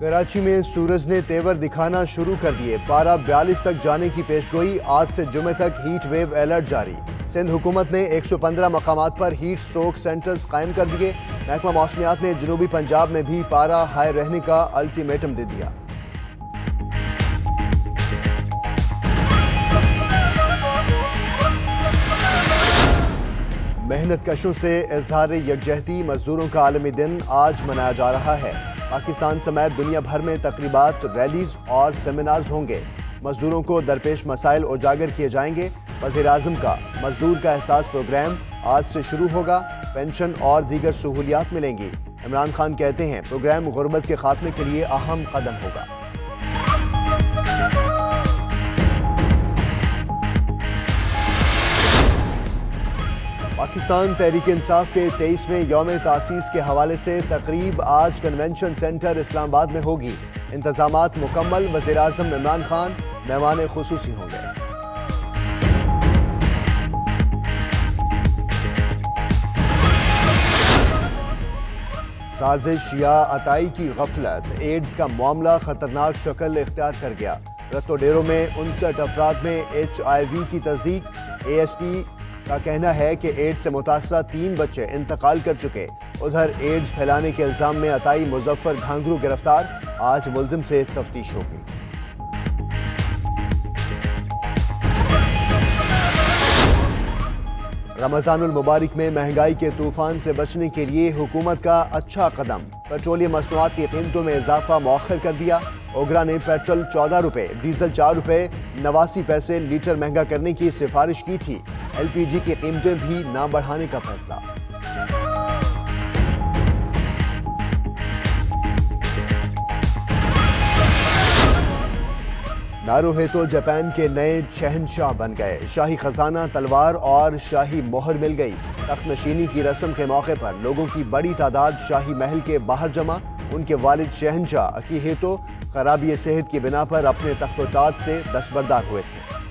कराची में सूरज ने तेवर दिखाना शुरू कर दिए। पारा 42 तक जाने की पेशगोई। आज से जुमे तक हीट वेव अलर्ट जारी। सिंध हुकूमत ने 115 मकामात पर हीट स्ट्रोक सेंटर्स कायम कर दिए। महकमा मौसमियात ने जनूबी पंजाब में भी पारा हाई रहने का अल्टीमेटम दे दिया। मेहनत कशों से इजहार यकजहती। मजदूरों का आलमी दिन आज मनाया जा रहा है। पाकिस्तान समेत दुनिया भर में तकरीबात, रैलीज और सेमिनार्स होंगे। मजदूरों को दरपेश मसाइल उजागर किए जाएंगे। वज़ीर आज़म का मजदूर का एहसास प्रोग्राम आज से शुरू होगा। पेंशन और दीगर सहूलियात मिलेंगी। इमरान खान कहते हैं प्रोग्राम गुर्बत के खात्मे के लिए अहम कदम होगा। पाकिस्तान तहरीक इंसाफ के 23वें यौम तासीस के हवाले से तकरीब आज कन्वेंशन सेंटर इस्लामाबाद में होगी। इंतजामात मुकम्मल। वज़ीर आज़म इमरान खान मेहमान खुसूसी होंगे। साजिश या अताई की गफलत। एड्स का मामला खतरनाक शक्ल इख्तियार कर गया। रत्तो डेरों में 59 अफराद में HIV की तस्दीक। ASP का कहना है कि एड्स से मुतासरा 3 बच्चे इंतकाल कर चुके। उधर एड्स फैलाने के इल्जाम में अताई मुजफ्फर घांगरू गिरफ्तार। आज मुल्जिम से तफ्तीश होगी। रमजानुल मुबारक में महंगाई के तूफान से बचने के लिए हुकूमत का अच्छा कदम। पेट्रोलियम मसनूआत की कीमतों में इजाफा मौखर कर दिया। ओगरा ने पेट्रोल 14 रुपये, डीजल 4 रुपये 89 पैसे लीटर महंगा करने की सिफारिश की थी। LPG की कीमतें भी ना बढ़ाने का फैसला। नारुहितो जापान के नए शहंशाह बन गए। शाही खजाना, तलवार और शाही मोहर मिल गई। तख्त नशीनी की रस्म के मौके पर लोगों की बड़ी तादाद शाही महल के बाहर जमा। उनके वालिद शहंशाह अकीहितो खराबी सेहत की बिना पर अपने तख्तो ताज से दस्तबरदार हुए थे।